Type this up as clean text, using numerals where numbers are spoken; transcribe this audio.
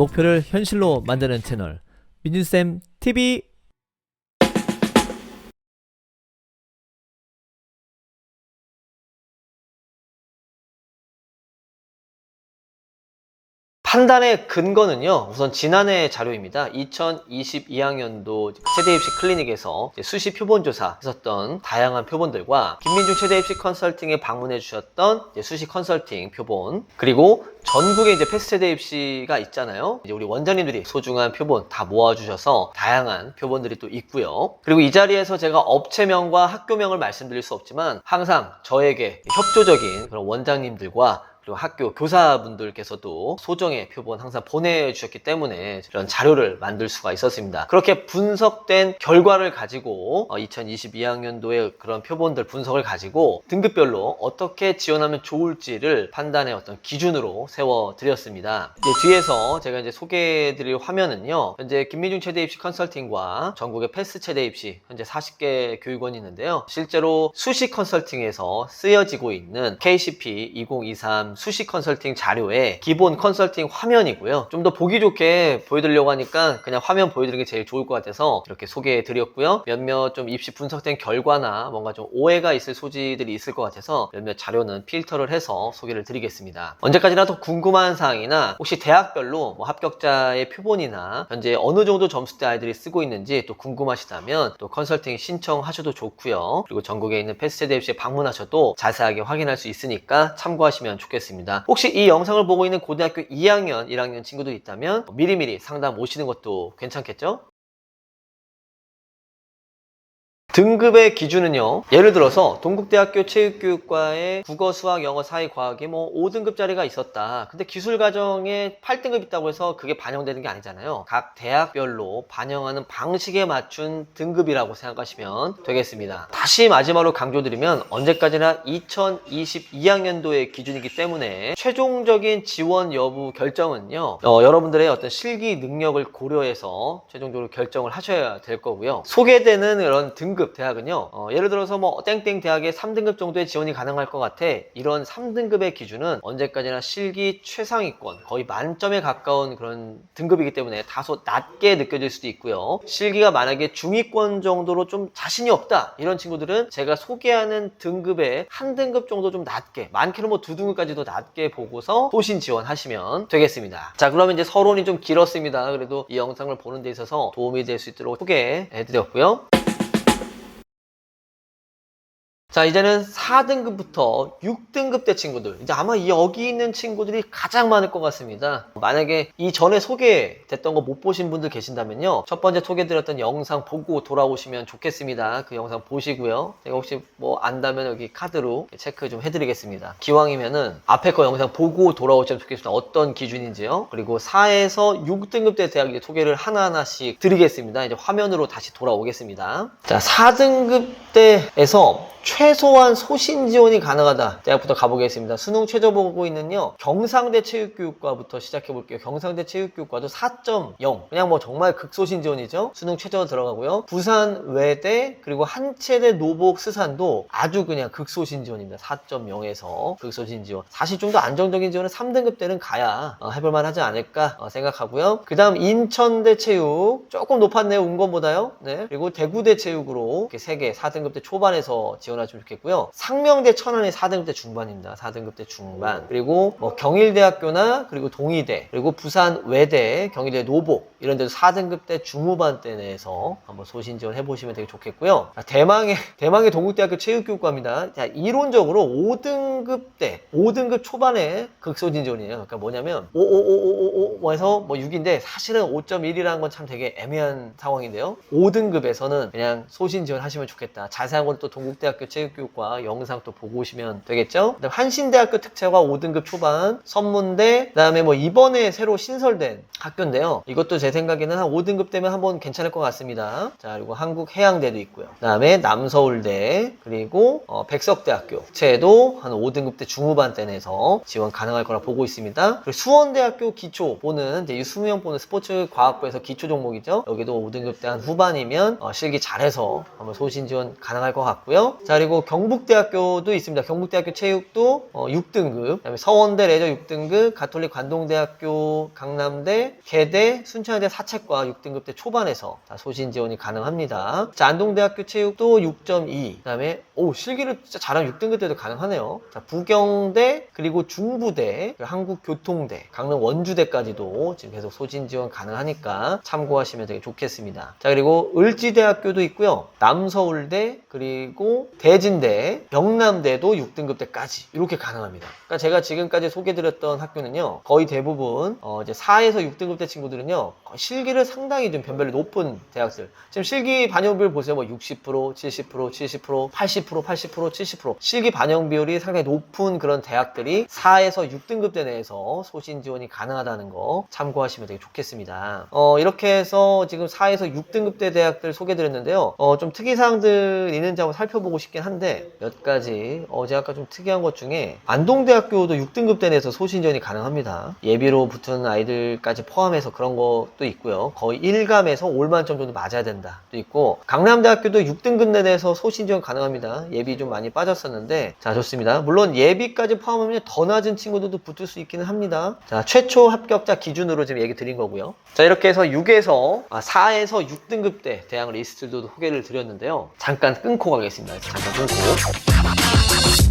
목표를 현실로 만드는 채널 민준쌤 TV. 판단의 근거는요, 우선 지난해 자료입니다. 2022학년도 최대입시 클리닉에서 수시 표본조사 했었던 다양한 표본들과 김민중 최대입시 컨설팅에 방문해 주셨던 수시 컨설팅 표본, 그리고 전국에 패스 최대입시가 있잖아요. 우리 원장님들이 소중한 표본 다 모아주셔서 다양한 표본들이 또 있고요. 그리고 이 자리에서 제가 업체명과 학교명을 말씀드릴 수 없지만 항상 저에게 협조적인 그런 원장님들과 그리고 학교 교사분들께서도 소정의 표본 항상 보내주셨기 때문에 이런 자료를 만들 수가 있었습니다. 그렇게 분석된 결과를 가지고 2022학년도의 그런 표본들 분석을 가지고 등급별로 어떻게 지원하면 좋을지를 판단의 어떤 기준으로 세워드렸습니다. 뒤에서 제가 소개해드릴 화면은요, 현재 김민중 최대입시 컨설팅과 전국의 패스 최대입시 현재 40개 교육원이 있는데요. 실제로 수시 컨설팅에서 쓰여지고 있는 KCP 2023 수시 컨설팅 자료의 기본 컨설팅 화면이고요. 좀 더 보기 좋게 보여드리려고 하니까 그냥 화면 보여드리는 게 제일 좋을 것 같아서 이렇게 소개해드렸고요. 몇몇 좀 입시 분석된 결과나 뭔가 좀 오해가 있을 소지들이 있을 것 같아서 몇몇 자료는 필터를 해서 소개를 드리겠습니다. 언제까지나 더 궁금한 사항이나 혹시 대학별로 합격자의 표본이나 현재 어느 정도 점수대 아이들이 쓰고 있는지 또 궁금하시다면 또 컨설팅 신청하셔도 좋고요. 그리고 전국에 있는 패스트대입시에 방문하셔도 자세하게 확인할 수 있으니까 참고하시면 좋겠습니다. 혹시 이 영상을 보고 있는 고등학교 2학년, 1학년 친구들 있다면 미리미리 상담 오시는 것도 괜찮겠죠? 등급의 기준은요, 예를 들어서 동국대학교 체육교육과에 국어, 수학, 영어, 사회, 과학에 5등급짜리가 있었다. 근데 기술과정에 8등급 있다고 해서 그게 반영되는 게 아니잖아요. 각 대학별로 반영하는 방식에 맞춘 등급이라고 생각하시면 되겠습니다. 다시 마지막으로 강조드리면 언제까지나 2022학년도의 기준이기 때문에 최종적인 지원 여부 결정은요, 여러분들의 어떤 실기 능력을 고려해서 최종적으로 결정을 하셔야 될 거고요. 소개되는 이런 등급 대학은요, 예를 들어서 땡땡 대학에 3등급 정도의 지원이 가능할 것 같아. 이런 3등급의 기준은 언제까지나 실기 최상위권, 거의 만점에 가까운 그런 등급이기 때문에 다소 낮게 느껴질 수도 있고요. 실기가 만약에 중위권 정도로 좀 자신이 없다, 이런 친구들은 제가 소개하는 등급의 한 등급 정도 좀 낮게, 많게는 2등급까지도 낮게 보고서 소신 지원하시면 되겠습니다. 자, 그러면 서론이 좀 길었습니다. 그래도 이 영상을 보는 데 있어서 도움이 될 수 있도록 소개해드렸고요. 자, 이제는 4등급부터 6등급 대 친구들, 이제 아마 여기 있는 친구들이 가장 많을 것 같습니다. 만약에 이전에 소개됐던 거 못 보신 분들 계신다면요, 첫 번째 소개드렸던 영상 보고 돌아오시면 좋겠습니다. 그 영상 보시고요, 제가 혹시 안다면 여기 카드로 체크 좀 해드리겠습니다. 기왕이면은 앞에 거 영상 보고 돌아오시면 좋겠습니다. 어떤 기준인지요. 그리고 4에서 6등급 대 대학 소개를 하나하나씩 드리겠습니다. 이제 화면으로 다시 돌아오겠습니다. 자, 4등급 대에서 최소한 소신 지원이 가능하다 대학부터 가보겠습니다. 수능 최저 보고 있는요, 경상대 체육교육과부터 시작해 볼게요. 경상대 체육교육과도 4.0, 그냥 정말 극소신 지원이죠. 수능 최저 들어가고요. 부산 외대 그리고 한체대 노복 스산도 아주 그냥 극소신 지원입니다. 4.0에서 극소신 지원. 사실 좀 더 안정적인 지원은 3등급 때는 가야 해볼만 하지 않을까 생각하고요. 그 다음 인천대 체육 조금 높았네요, 운건보다요. 네. 그리고 대구대 체육으로 이렇게 3개 4등급 때 초반에서 지원하시면 좋겠고요. 상명대 천안이 4등급 때 중반입니다. 4등급 때 중반. 그리고 경일대학교나 그리고 동의대, 그리고 부산 외대, 경희대 노복 이런 데도 4등급 때 중후반 대 내에서 한번 소신 지원 해보시면 되게 좋겠고요. 대망의 동국대학교 체육교육과입니다. 자, 이론적으로 5등급 때 5등급 초반에 극소신 지원이에요. 그러니까 뭐냐면 5에서 6인데 사실은 5.1이라는 건 참 되게 애매한 상황인데요. 5등급에서는 그냥 소신 지원 하시면 좋겠다. 자세한 건 또 동국대학교 체육교육과 영상 또 보고 오시면 되겠죠. 그다음 한신대학교 특채과 5등급 초반, 선문대, 그다음에 이번에 새로 신설된 학교인데요. 이것도 제 생각에는 한 5등급 되면 한번 괜찮을 것 같습니다. 자, 그리고 한국해양대도 있고요. 그다음에 남서울대, 그리고 백석대학교 특채도 한 5등급 대 중후반 대 내에서 지원 가능할 거라 보고 있습니다. 그리고 수원대학교 기초 보는 이 수명 보는 스포츠 과학부에서 기초 종목이죠. 여기도 5등급 대 한 후반이면 실기 잘해서 한번 소신 지원 가능할 것 같고요. 자, 자, 그리고 경북대학교도 있습니다. 경북대학교 체육도 6등급, 그다음에 서원대 레저 6등급, 가톨릭 관동대학교, 강남대, 계대, 순천대 사채과 6등급대 초반에서 소신 지원이 가능합니다. 자, 안동대학교 체육도 6.2, 그다음에 실기를 진짜 잘하면 6등급 때도 가능하네요. 자, 부경대, 그리고 중부대, 한국교통대, 강릉 원주대까지도 지금 계속 소신 지원 가능하니까 참고하시면 되게 좋겠습니다. 자, 그리고 을지대학교도 있고요. 남서울대, 그리고 대진대, 영남대도 6등급 때까지 이렇게 가능합니다. 그러니까 제가 지금까지 소개드렸던 학교는요, 거의 대부분 이제 4에서 6등급 대 친구들은요, 실기를 상당히 좀 변별이 높은 대학들. 지금 실기 반영비율 보세요. 뭐 60%, 70%, 70%, 80%, 80%, 70%. 실기 반영 비율이 상당히 높은 그런 대학들이 4에서 6등급 대 내에서 소신 지원이 가능하다는 거 참고하시면 되게 좋겠습니다. 이렇게 해서 지금 4에서 6등급 대 대학들 소개드렸는데요. 좀 특이사항들 있는지 한번 살펴보고 싶긴 한데 몇 가지 제가 아까 좀 특이한 것 중에 안동대학교도 6등급 대 내에서 소신 지원이 가능합니다. 예비로 붙은 아이들까지 포함해서 그런 것도 있고요. 거의 1감에서 5만점 정도 맞아야 된다 도 있고, 강남대학교도 6등급 내에서 소신 지원 가능합니다. 예비 좀 많이 빠졌었는데, 자, 좋습니다. 물론 예비까지 포함하면 더 낮은 친구들도 붙을 수 있기는 합니다. 자, 최초 합격자 기준으로 지금 얘기 드린 거고요. 자, 이렇게 해서 4에서 6등급 대 대학 리스트도 소개를 드렸는데요. 잠깐 끊고 가겠습니다. 잠깐 끊고.